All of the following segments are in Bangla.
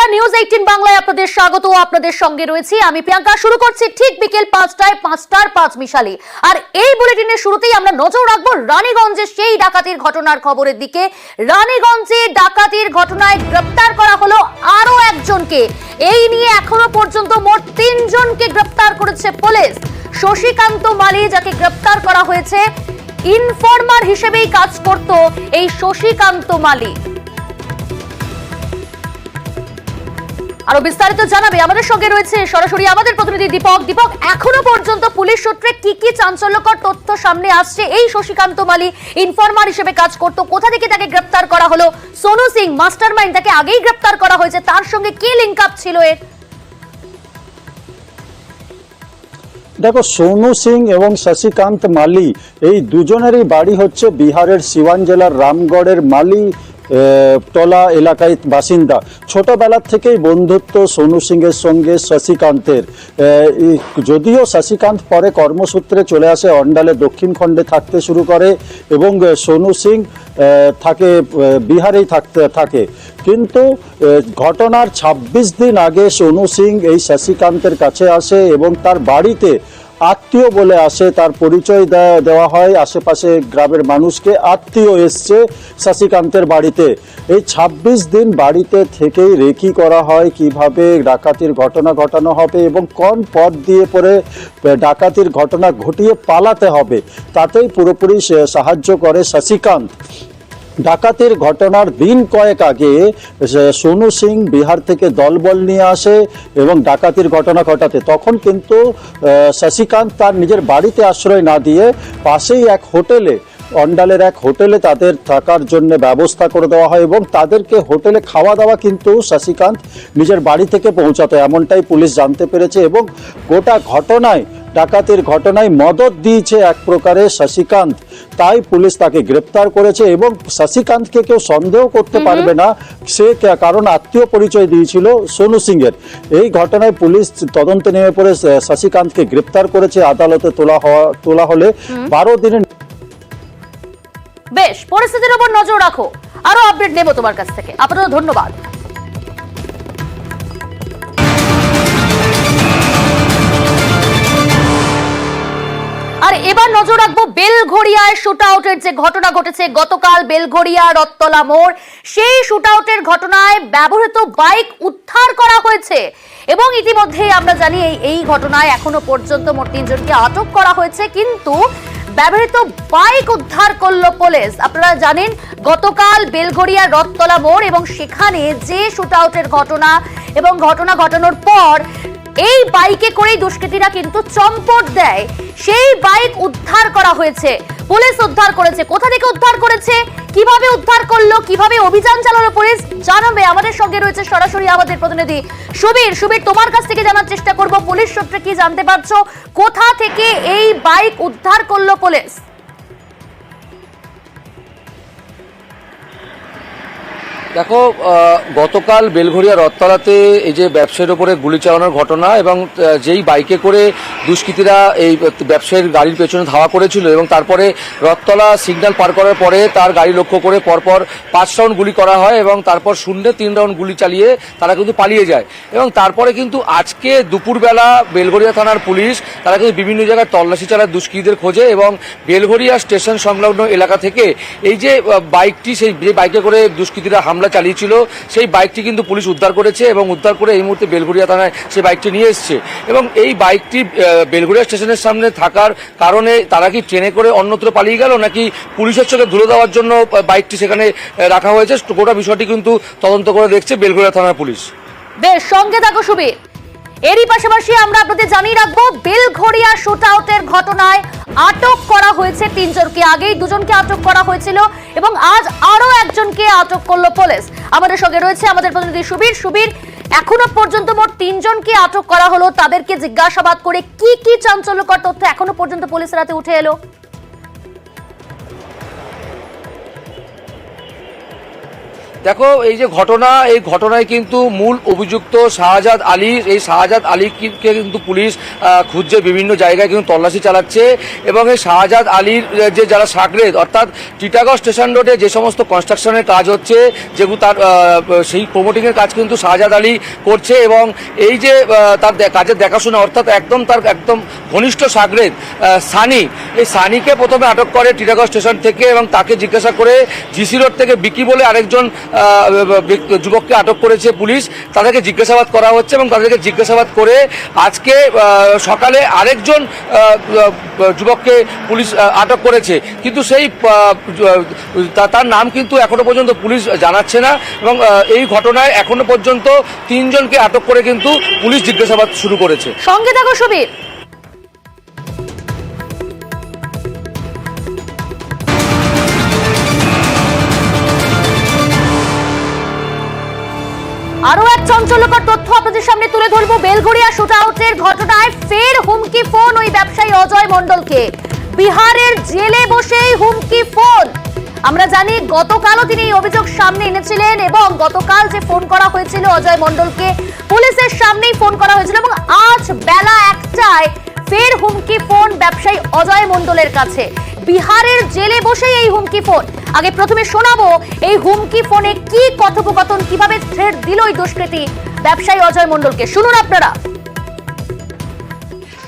নমস্কার, নিউজ 18 বাংলায় আপনাদের স্বাগত। আপনাদের সঙ্গে রয়েছি আমি প্রিয়াঙ্কা। শুরু করছি ঠিক বিকেল 5টায় 5টার 5 মিশালি। আর এই বুলেটিনের শুরুতেই আমরা নজর রাখবো রানীগঞ্জে সেই ডাকাতির ঘটনার খবরের দিকে। রানীগঞ্জে ডাকাতির ঘটনায় গ্রেপ্তার করা হলো আরো একজনকে। এই নিয়ে এখনো পর্যন্ত মোট 3 জনকে গ্রেপ্তার করেছে পুলিশ। শশীকান্ত মালি, যাকে গ্রেপ্তার করা হয়েছে, ইনফরমার হিসেবেই কাজ করত এই শশীকান্ত মালি। আরো বিস্তারিত জানাবে আমাদের সঙ্গে রয়েছে সরাসরি আমাদের প্রতিনিধি দীপক। দীপক, এখনো পর্যন্ত পুলিশ সূত্রে কি কি চাঞ্চল্যকর তথ্য সামনে আসছে? এই শশীকান্ত মালি ইনফরমার হিসেবে কাজ করত, কোথা থেকে তাকে গ্রেপ্তার করা হলো? সোনু সিং মাস্টারমাইন্ড, তাকে আগেই গ্রেপ্তার করা হয়েছে, তার সঙ্গে কি লিংক আপ ছিল এর? দেখো, সোনু সিং এবং শশীকান্ত মালি এই দুজনেরই বাড়ি হচ্ছে বিহারের সিওয়ান জেলার রামগড়ের মালি টলা এলাকায় বাসিন্দা। ছোটবেলার থেকেই বন্ধুত্ব সোনু সিং এর সঙ্গে শশীকান্তের। যদিও শশীকান্ত পরে কর্মসূত্রে চলে আসে অন্ডালে দক্ষিণ খণ্ডে থাকতে শুরু করে এবং সোনু সিং থাকে বিহারেই থাকে। কিন্তু ঘটনার 26 দিন আগে সোনু সিং এই শশীকান্তের কাছে আসে এবং তার বাড়িতে আত্মীয় বলে আসে, তার পরিচয় দেওয়া হয় আশেপাশে গ্রামের মানুষকে। আত্মীয় এসছে শশীকান্তের বাড়িতে। এই 26 দিন বাড়িতে থেকেই রেকি করা হয় কিভাবে ডাকাতির ঘটনা ঘটানো হবে এবং কোন পথ দিয়ে পরে ডাকাতির ঘটনা ঘটিয়ে পালাতে হবে, তাতেই পুরোপুরি সাহায্য করে শশীকান্ত। ডাকাতির ঘটনার দিন কয়েক আগে সোনু সিং বিহার থেকে দলবল নিয়ে আসে এবং ডাকাতির ঘটনা ঘটাতে। তখন কিন্তু শশীকান্ত তার নিজের বাড়িতে আশ্রয় না দিয়ে পাশেই এক হোটেলে, অন্ডালের এক হোটেলে তাদের থাকার জন্য ব্যবস্থা করে দেওয়া হয় এবং তাদেরকে হোটেলে খাওয়া দাওয়া কিন্তু শশীকান্ত নিজের বাড়ি থেকে পৌঁছাতো, এমনটাই পুলিশ জানতে পেরেছে। এবং গোটা ঘটনায়, ডাকাতির ঘটনায় মদত দিয়েছে এক প্রকারে শশীকান্ত, তাই পুলিশ তাকে গ্রেপ্তার করেছে। এবং শশীকান্তকে কেউ সন্দেহ করতে পারবে না, সে কারণ আত্মীয় পরিচয় দিয়েছিল সোনু সিং এর। এই ঘটনায় পুলিশ তদন্তে নেমে পড়ে শশীকান্তকে গ্রেপ্তার করেছে। আদালতে তোলা হলে 12 দিনের। বেশ, পরিস্থিতির উপর নজর রাখো, আরো আপডেট নেব তোমার কাছ থেকে। আপাতত ধন্যবাদ। আর এবার নজর রাখবো বেলঘড়িয়ায় শুট আউটের যে ঘটনা ঘটেছে গতকাল বেলঘড়িয়া রত্তলা মোড়। সেই শুট আউটের ঘটনায় ব্যবহৃত বাইক উদ্ধার করা হয়েছে এবং ইতিমধ্যে আমরা জানি এই ঘটনায় এখনো পর্যন্ত মোট 3 জনকে আটক করা হয়েছে। কিন্তু ব্যবহৃত বাইক উদ্ধার করলো পুলিশ। আপনারা জানেন গতকাল বেলঘড়িয়া রথতলা মোড় এবং সেখানে যে শুট আউটের ঘটনা এবং ঘটনা ঘটানোর পর এই বাইকে করেই দুষ্কৃতীরা কিন্তু চম্পট দেয়। সেই বাইক উদ্ধার করা হয়েছে, পুলিশ উদ্ধার করেছে। কোথা থেকে উদ্ধার করেছে, কিভাবে উদ্ধার করলো, কিভাবে অভিযান চালালো পুলিশ, জানাবে আমাদের সঙ্গে রয়েছে সরাসরি আমাদের প্রতিনিধি সুবীর। সুবীর, তোমার কাছ থেকে জানার চেষ্টা করব পুলিশ সূত্রে কি জানতে পারছো, কোথা থেকে এই বাইক উদ্ধার করলো পুলিশ? দেখো, গতকাল বেলঘড়িয়া রথতলাতে এই যে ব্যবসায়ীর ওপরে গুলি চালানোর ঘটনা এবং যেই বাইকে করে দুষ্কৃতীরা এই ব্যবসায়ীর গাড়ির পেছনে ধাওয়া করেছিল এবং তারপরে রথতলা সিগন্যাল পার করার পরে তার গাড়ি লক্ষ্য করে পরপর 5 রাউন্ড গুলি করা হয় এবং তারপর শূন্যে 3 রাউন্ড গুলি চালিয়ে তারা কিন্তু পালিয়ে যায়। এবং তারপরে কিন্তু আজকে দুপুরবেলা বেলঘড়িয়া থানার পুলিশ তারা কিন্তু বিভিন্ন জায়গায় তল্লাশি চালায় দুষ্কৃতীদের খোঁজে এবং বেলঘড়িয়া স্টেশন সংলগ্ন এলাকা থেকে এই যে বাইকটি, সেই যে বাইকে করে দুষ্কৃতীরা হামলা চালিয়েছিল সেই বাইকটি কিন্তু পুলিশ উদ্ধার করেছে এবং উদ্ধার করে এই মুহূর্তে বেলঘড়িয়া থানায় সেই বাইকটি নিয়ে এসছে। এবং এই বাইকটি বেলঘড়িয়া স্টেশনের সামনে থাকার কারণে তারা কি ট্রেনে করে অন্যত্র পালিয়ে গেল নাকি পুলিশের চোখে ধুলো দেওয়ার জন্য বাইকটি সেখানে রাখা হয়েছে, গোটা বিষয়টি কিন্তু তদন্ত করে দেখছে বেলঘড়িয়া থানার পুলিশ। বেশ, সঙ্গে থাকো সুবীর। এরই পাশাপাশি আমরা আপনাদের জানিয়ে রাখবো বেলঘড়িয়া শুট আউটের ঘটনায় আটক করা হয়েছে 3 জনকে। আগেই 2 জনকে আটক করা হয়েছিল এবং আজ আরো একজনকে আটক করলো পুলিশ। আমাদের সঙ্গে রয়েছে আমাদের প্রতিনিধি সুবীর। সুবীর, এখনো পর্যন্ত মোট 3 জনকে আটক করা হলো, তাদেরকে জিজ্ঞাসাবাদ করে কি কি চাঞ্চল্যকর তথ্য এখনো পর্যন্ত পুলিশের হাতে উঠে এলো? দেখো এই যে ঘটনা, এই ঘটনায় কিন্তু মূল অভিযুক্ত শাহজাদ আলী, এই শাহজাদ আলীকে কিন্তু পুলিশ খুঁজছে, বিভিন্ন জায়গায় কিন্তু তল্লাশি চালাচ্ছে। এবং এই শাহজাদ আলীর যে যারা সাগরেদ, অর্থাৎ টিটাগড় স্টেশন রোডে যে সমস্ত কনস্ট্রাকশনের কাজ হচ্ছে, যেগুলো তার সেই প্রমোটিংয়ের কাজ কিন্তু শাহজাদ আলী করছে। এবং এই যে তার কাজের দেখাশোনা, অর্থাৎ তার একদম ঘনিষ্ঠ সাগরেদ সানি, এই সানিকে প্রথমে আটক করে টিটাগড় স্টেশন থেকে, এবং তাকে জিজ্ঞাসা করে জিসি রোড থেকে বিকি বলে আরেকজন যুবককে আটক করেছে পুলিশ। তাদেরকে জিজ্ঞাসাবাদ করা হচ্ছে এবং তাদেরকে জিজ্ঞাসাবাদ করে আজকে সকালে আরেকজন যুবককে পুলিশ আটক করেছে, কিন্তু সেই তার নাম কিন্তু এখনো পর্যন্ত পুলিশ জানাচ্ছে না। এবং এই ঘটনায় এখনো পর্যন্ত 3 জনকে আটক করে কিন্তু পুলিশ জিজ্ঞাসাবাদ শুরু করেছে। সঙ্গে থাকো সুবীর। আরো এক চাঞ্চল্যকর তথ্য আপনাদের সামনে তুলে ধরবো। বেলঘড়িয়া শুটআউটের ঘটনায় ফের হুমকি ফোন ওই ব্যবসায়ী অজয় মণ্ডলকে। বিহারের জেলে বসেই হুমকি ফোন। আমরা জানি গতকালও তিনি এই অভিযোগ সামনে এনেছিলেন, এবং গতকাল যে ফোন করা হয়েছিল অজয় মণ্ডলকে, পুলিশের সামনেই ফোন করা হয়েছিল, এবং আজ বেলা 1টায় ফের হুমকি ফোন ব্যবসায়ী অজয় মণ্ডলের কাছে। বিহারের জেলে বসেই এই হুমকি ফোন। আগে প্রথমে শোনাবো এই হুমকি ফোনে কি কথোপকথন, কিভাবে থ্রেট দিল ওই দুষ্কৃতী ব্যবসায়ী অজয় মণ্ডলকে। শুনুন আপনারা।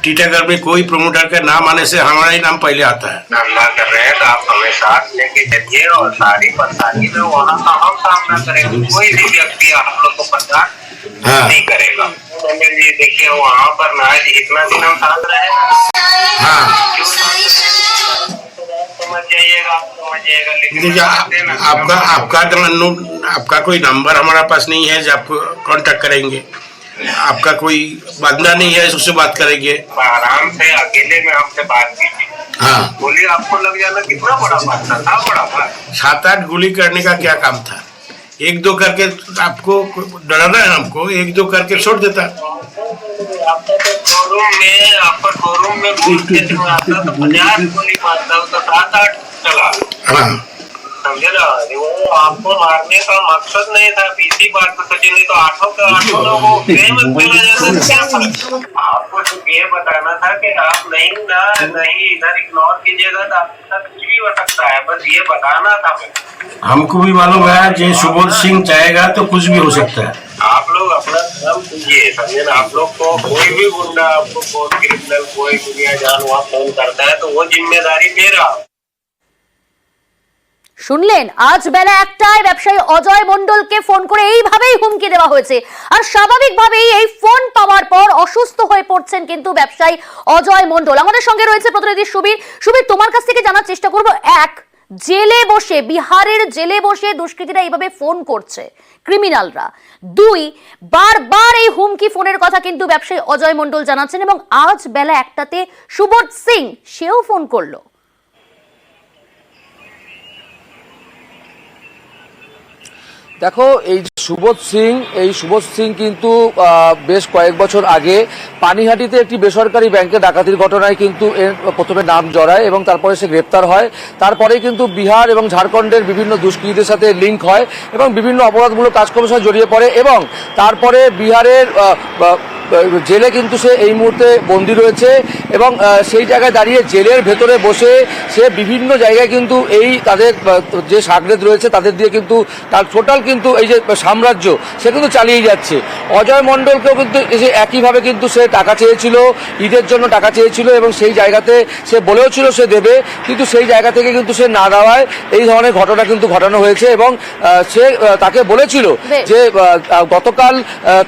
टीटागढ़ में कोई प्रमोटर का नाम आने से हमारा ही नाम पहले आता है। धंधा कर रहे हैं तो आप हमें साथ लेके चलिए, और सारी परेशानी में वहाँ का हम सामना करेंगे। कोई भी व्यक्ति आप लोग को पता नहीं करेगा। जी देखिए वहाँ पर ना इतना दिन हम साथ रहे, हाँ समझ जाइएगा लेकिन देखिए आपका कोई नंबर हमारा पास नहीं है जो आपको कांटेक्ट करेंगे। आपका कोई बंदा नहीं है उससे बात करेंगे। आराम से अकेले में हमसे बात कीजिए। हाँ बोलिए आपको लग जाना कितना बड़ा बात था बड़ा बात। 7-8 गोली करने का क्या काम था? 1-2 करके आपको डराना है हमको, 1-2 करके छोड़ देता। आपका तो शोरूम में घूमते थे, आपका तो 50 गोली मारता, तो 7-8 चला। हाँ समझे ना, वो आपको मारने का मकसद नहीं था। इसी बात को सोचे, नहीं तो 8 लोगों को चला जाता। क्या फर्क? आपको सिर्फ ये बताना था कि आप नहीं इधर इग्नोर कीजिएगा तो आपके साथ कुछ भी हो सकता है, बस ये बताना था। हमको भी मालूम है जो सुबोध सिंह चाहेगा तो कुछ भी हो सकता है। आप लोग अपना काम कीजिए, समझे ना। आप लोग को कोई भी गुंडा, आपको कोई क्रिमिनल, कोई दुनिया जान वहाँ फोन करता है तो वो जिम्मेदारी मेरा। শুনলেন, আজ বেলা 1টায় ব্যবসায়ী অজয় মণ্ডলকে ফোন করে এইভাবেই হুমকি দেওয়া হয়েছে। আর স্বাভাবিকভাবেই এই ফোন পাওয়ার পর অসুস্থ হয়ে পড়ছেন কিন্তু ব্যবসায়ী অজয় মণ্ডল। আমাদের সঙ্গে রয়েছে প্রতিনিধি সুবীর। সুবীর, তোমার কাছ থেকে জানার চেষ্টা করব, এক, জেলে বসে, বিহারের জেলে বসে দুষ্কৃতীরা এইভাবে ফোন করছে ক্রিমিনালরা। 2, বারবার এই হুমকি ফোনের কথা কিন্তু ব্যবসায়ী অজয় মণ্ডল জানাচ্ছেন, এবং আজ বেলা 1টাতে সুবোধ সিং সেও ফোন করলো। দেখো এই সুবোধ সিং কিন্তু বেশ কয়েক বছর আগে পানিহাটিতে একটি বেসরকারি ব্যাংকে ডাকাতির ঘটনায় কিন্তু এর প্রথমে নাম জড়ায় এবং তারপরে সে গ্রেপ্তার হয়। তারপরে কিন্তু বিহার এবং ঝাড়খণ্ডের বিভিন্ন দুষ্কৃতীদের সাথে লিঙ্ক হয় এবং বিভিন্ন অপরাধমূলক কাজকর্মের সাথে জড়িয়ে পড়ে, এবং তারপরে বিহারের জেলে কিন্তু সে এই মুহূর্তে বন্দী রয়েছে। এবং সেই জায়গায় দাঁড়িয়ে জেলের ভেতরে বসে সে বিভিন্ন জায়গায় কিন্তু এই তাদের যে সাগরেদ রয়েছে তাদের দিয়ে কিন্তু তার টোটাল কিন্তু এই যে সাম্রাজ্য সে কিন্তু চালিয়ে যাচ্ছে। অজয় মণ্ডলকেও কিন্তু একইভাবে কিন্তু সে টাকা চেয়েছিল, ঈদের জন্য টাকা চেয়েছিল, এবং সেই জায়গাতে সে বলেও ছিল সে দেবে, কিন্তু সেই জায়গা থেকে কিন্তু সে না দেওয়ায় এই ধরনের ঘটনা কিন্তু ঘটানো হয়েছে। এবং সে তাকে বলেছিল যে গতকাল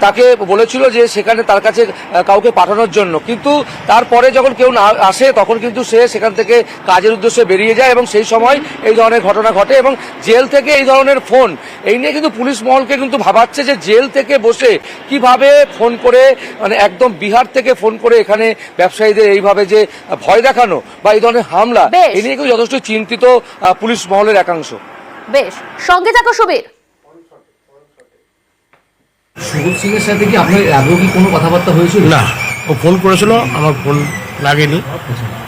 তাকে বলেছিল যে সেখানে তার কাছে কাউকে পাঠানোর জন্য, কিন্তু তারপরে যখন কেউ না আসে তখন কিন্তু সে সেখান থেকে কাজের উদ্দেশ্যে বেরিয়ে যায়, এবং সেই সময় এই ধরনের ঘটনা ঘটে। এবং জেল থেকে এই ধরনের ফোন, এই নিয়ে কিন্তু পুলিশ মহলকে কিন্তু ভাবাচ্ছে যে জেল থেকে বসে কিভাবে ফোন করে, মানে একদম বিহার থেকে ফোন করে এখানে ব্যবসায়ীদের এইভাবে যে ভয় দেখানো বা এই ধরনের হামলা, এই নিয়ে কিন্তু যথেষ্ট চিন্তিত পুলিশ মহলের একাংশ। বেশ, সঙ্গে থাকো সুবীর। সুবোধ সিং এর সাথে কি আপনার আগেও কি কোনো কথাবার্তা হয়েছিল? না, ও ফোন করেছিল, আমার ফোন লাগেনি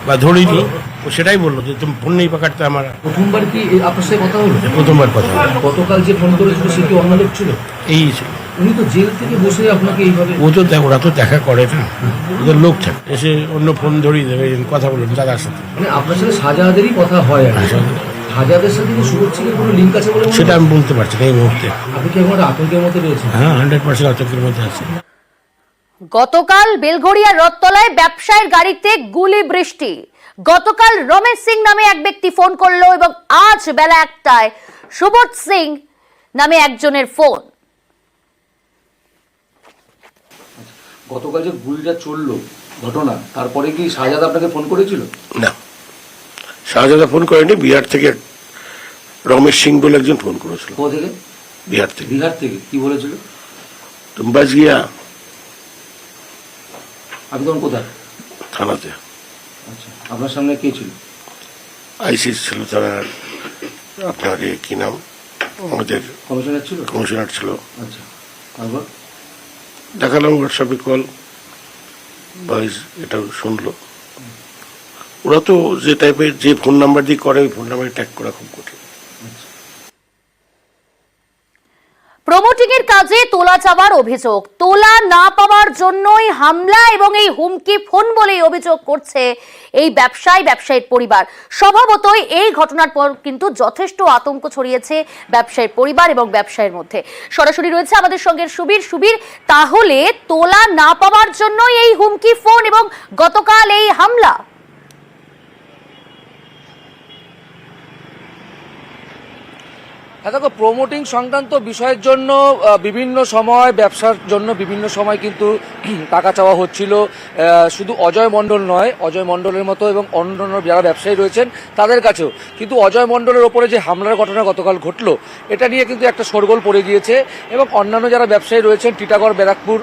বা ধরিনি, वो সেটাই বললো যে তুমি ফোন नहीं पकड़ता हमारा। প্রথমবার কি আপনার সাথে কথা হলো? প্রথমবার কথা হলো। গতকাল যে ফোন করেছিল সে কি অন্য লোক ছিল? এই ছিল। উনি তো জেল থেকে বসে আপনাকে এইভাবে, ও তো ওরা তো দেখা করে না, ওদের লোক থাকে এসে অন্য ফোন ধরিয়ে দেবে, কথা বলুন দাদার সাথে। মানে আপনার সাথে শাহজাহাদেরই কথা হয় আর কি। শাহজাহাদের সাথে কি শুভর সিংয়ের কোনো লিঙ্ক আছে বলে মনে হয়? সেটা আমি বলতে পারছি না এই মুহূর্তে। আপনি কি এখন আতঙ্কের মধ্যে রয়েছেন? হ্যাঁ 100% আতঙ্কের মধ্যে আছে। গতকাল বেলঘড়িয়ার রথতলায় ব্যবসায়ীর গাড়িতে গুলি বৃষ্টি। গতকাল রমেশ সিং নামে এক ব্যক্তি ফোন করলো এবং আজ বেলা 1টায় সুবোধ সিং নামে একজনের ফোন। গতকাল যে গুলিটা চললো ঘটনা, তারপরে কি শাহজাহাদ আপনাকে ফোন করেছিল? না, শাহজাদা ফোন করেনি, বিহার থেকে রমেশ সিং বলে একজন ফোন করেছিল। কোথা থেকে? বিহার থেকে। বিহার থেকে কি বলেছিল? তুমি বাস গিয়া আপনি তখন কোথায়? থানাতে। আচ্ছা, আপনার সামনে কে ছিল? আইসি ছিল, তারা আপনার কি নাম আমাদের কমিশনার ছিল? কমিশনার ছিল। আচ্ছা, তারপর দেখালাম হোয়াটসঅ্যাপে কল, ভয়েস, এটাও শুনলো। ওরা তো যে টাইপের যে ফোন নাম্বার দিয়ে করে ওই ফোন নাম্বারে ট্যাগ করা খুব কঠিন। প্রমোটিং এর কাজে তোলা চাওয়ার অভিযোগ, তোলা না পাওয়ার জন্যই হামলা এবং এই হুমকি ফোন বলেই অভিযোগ করছে এই ব্যবসায়ীর পরিবার। স্বভাবতই এই ঘটনার পর কিন্তু যথেষ্ট আতঙ্ক ছড়িয়েছে ব্যবসায়ীর পরিবার এবং ব্যবসায়ীর মধ্যে। সরাসরি রয়েছে আমাদের সঙ্গে সুবীর। তাহলে তোলা না পাওয়ার জন্যই এই হুমকি ফোন এবং গতকাল এই হামলা? হ্যাঁ দেখো, প্রমোটিং সংক্রান্ত বিষয়ের জন্য বিভিন্ন সময়, ব্যবসার জন্য বিভিন্ন সময় কিন্তু টাকা চাওয়া হচ্ছিল। শুধু অজয় মণ্ডল নয়, অজয় মণ্ডলের মতো এবং অন্যান্য যারা ব্যবসায়ী রয়েছেন তাদের কাছেও কিন্তু অজয় মণ্ডলের ওপরে যে হামলার ঘটনা গতকাল ঘটলো, এটা নিয়ে কিন্তু একটা শোরগোল পড়ে গিয়েছে এবং অন্যান্য যারা ব্যবসায়ী রয়েছেন টিটাগড় ব্যারাকপুর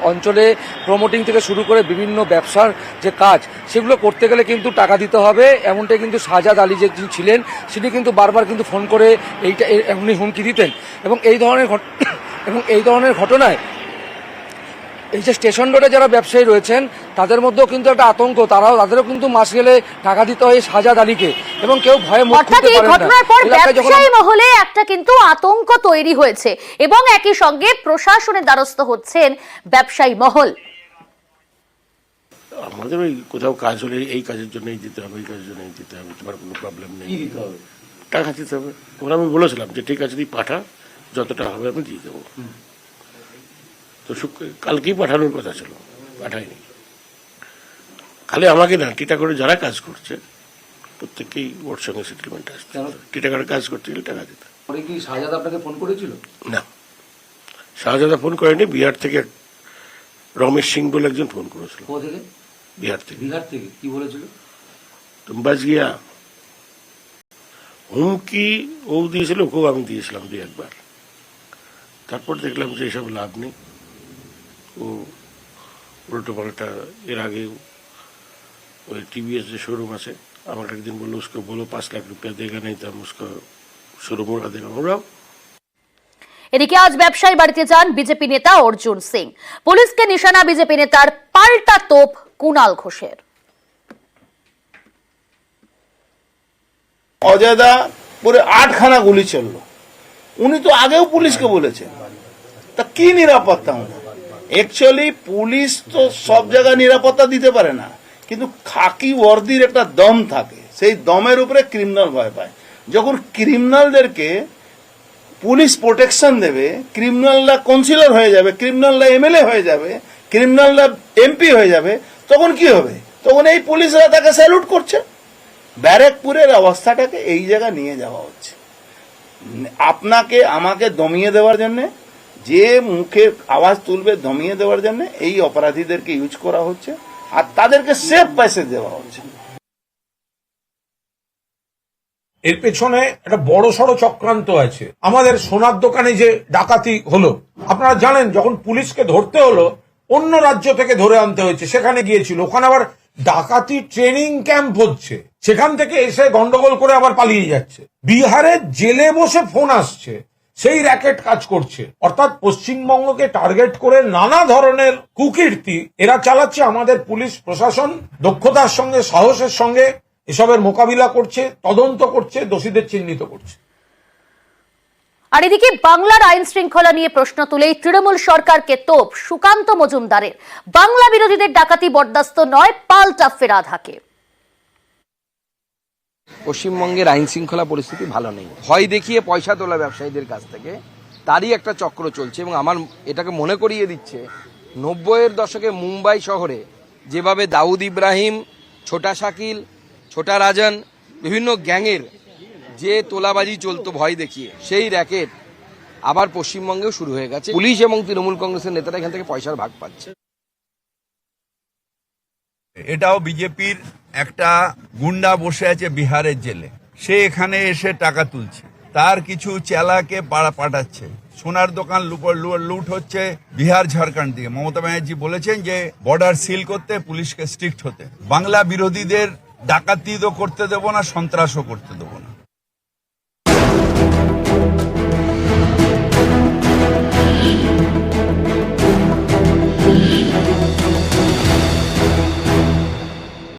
অঞ্চলে প্রমোটিং থেকে শুরু করে বিভিন্ন ব্যবসার যে কাজ সেগুলো করতে গেলে কিন্তু টাকা দিতে হবে, এমনটাই কিন্তু শাহজাদ আলী যে ছিলেন তিনি কিন্তু বারবার কিন্তু ফোন করে এইটা এমনি হুমকি দিতেন। এবং এই ধরনের ঘটনায় এই যে স্টেশন রোডে যারা ব্যবসায়ী রয়েছেন তাদের মধ্যেও কিন্তু একটা আতঙ্ক, তাদেরও কিন্তু মাস গেলে টাকা দিতে হয় শাহজাদ আলীকে এবং কেউ ভয়ে মুখ খুলতে পারেন না। ঘটনার পর ব্যবসায়ী মহলে একটা কিন্তু আতঙ্ক তৈরি হয়েছে এবং একই সঙ্গে প্রশাসনের দ্বারস্থ হচ্ছেন ব্যবসায়ী মহল। আমাদের ওই কোথাও কাজ হলে এই কাজের জন্যই দিতে হবে, এই কাজের জন্যই দিতে হবে, তোমার কোনো প্রবলেম নেই। কি দিতে হবে? টাকা দিতে হবে। ওরা আমি বলেছিলাম যে ঠিক আছে তুই পাঠা, যতটা হবে আমি দিয়ে দেবো। তো কালকেই পাঠানোর কথা ছিল, পাঠায়নি। খালি আমাকে না, টিটাগড়ে যারা কাজ করছে প্রত্যেকেই ওর সঙ্গে সেটেলমেন্ট আসছে। টিটাগড়ে কাজ করতে গেলে টাকা দিতে। পরে কি শাহজাদ আপনাকে ফোন করেছিল? না, শাহজাদা ফোন করেনি, বিহার থেকে রমেশ সিং বলে একজন ফোন করেছিল। কোথা থেকে? বিহার থেকে। বিহার থেকে কি বলেছিল? তুমি বাস গিয়া হুমকি ও দিয়েছিল, ওকেও আমি দিয়েছিলাম 2-1 বার। তারপর দেখলাম যে এসব লাভ নেই, ও উল্টো পাল্টা। এর আগে ওই टीवीएस जो शोरूम আছে, আমাকে একদিন বললো उसको बोलो 5 लाख रुपया देगा, नहीं तो हम उसको शोरूम उड़ा देगा। ওরাও এদিকে আজ ব্যবসায়ী বাড়িতে যান বিজেপি নেতা অর্জুন সিং। পুলিশকে নিশানা বিজেপি নেতার পাল্টা তোপ কুণাল ঘোষের। অজয়দা পুরো 8খানা গুলি চললো, উনি তো আগেও পুলিশকে বলেছেন। তা কি নিরাপত্তা? অ্যাকচুয়ালি পুলিশ তো সব জায়গায় নিরাপত্তা দিতে পারে না, কিন্তু খাকি ওয়ার্দির একটা দম থাকে, সেই দমের উপরে ক্রিমিনাল ভয় পায়। যখন ক্রিমিনালদেরকে পুলিশ প্রোটেকশন দেবে, ক্রিমিনালরা কাউন্সিলর হয়ে যাবে, ক্রিমিনালরা এমএলএ হয়ে যাবে, ক্রিমিনালরা এমপি হয়ে যাবে, তখন কি হবে? তখন এই পুলিশরা তাকে স্যালুট করছে। ব্যারাকপুরের অবস্থাটাকে এই জায়গায় নিয়ে যাওয়া হচ্ছে আপনাকে আমাকে দমিয়ে দেওয়ার জন্য, যে মুখে আওয়াজ তুলবে দমিয়ে দেওয়ার জন্য এই অপরাধীদেরকে ইউজ করা হচ্ছে আর তাদেরকে সেফ প্যাসেজ দেওয়া হচ্ছে। এর পেছনে একটা বড় সড়ো চক্রান্ত আছে। আমাদের সোনার দোকানে যে ডাকাতি হলো, আপনারা জানেন, যখন পুলিশকে ধরতে হলো অন্য রাজ্য থেকে ধরে আনতে হয়েছে, সেখানে গিয়েছিল, ওখানে আবার ডাকাতি ট্রেনিং ক্যাম্প হচ্ছে, সেখান থেকে এসে গন্ডগোল করে আবার পালিয়ে যাচ্ছে। বিহারের জেলে বসে ফোন আসছে, সেই র্যাকেট কাজ করছে। অর্থাৎ পশ্চিমবঙ্গকে টার্গেট করে নানা ধরনের কুকীর্তি এরা চালাচ্ছে। আমাদের পুলিশ প্রশাসন দক্ষতার সঙ্গে, সাহসের সঙ্গে এসবের মোকাবিলা করছে, তদন্ত করছে, দোষীদের চিহ্নিত করছে। আর এদিকে বাংলার আইন শৃঙ্খলা নিয়ে প্রশ্ন তুলেই তৃণমূল সরকারকে তোপ সুকান্ত মজুমদারের। বাংলা বিরোধীদের ডাকাতি বরদাস্ত নয়, পাল্টা ফেরাদ হাকে। পশ্চিমবঙ্গের আইন শৃঙ্খলা পরিস্থিতি ভালো নেই। ভয় দেখিয়ে পয়সা তোলা ব্যবসায়ীদের কাছ থেকে তারই একটা চক্র চলছে এবং আমার এটাকে মনে করিয়ে দিচ্ছে 90-এর দশকে মুম্বাই শহরে যেভাবে দাউদ ইব্রাহিম, ছোটা শাকিল, ছোটা রাজন, বিভিন্ন গ্যাংয়ের যে তোলাবাজি চলতো ভয় দেখিয়ে, সেই র্যাকেট আবার পশ্চিমবঙ্গেও শুরু হয়ে গেছে। পুলিশ এবং তৃণমূল কংগ্রেসের নেতারা এখান থেকে পয়সার ভাগ পাচ্ছে। এটাও বিজেপির একটা গুন্ডা বসে আছে বিহারের জেলে, সে এখানে এসে টাকা তুলছে, তার কিছু চেলাকে পাঠাচ্ছে। সোনার দোকান লুট হচ্ছে বিহার ঝাড়খণ্ড দিয়ে। মমতা ব্যানার্জি বলেছেন যে বর্ডার সিল করতে, পুলিশকে স্ট্রিক্ট হতে। বাংলা বিরোধীদের ডাকাতি তো করতে দেবো না, সন্ত্রাসও করতে দেবো।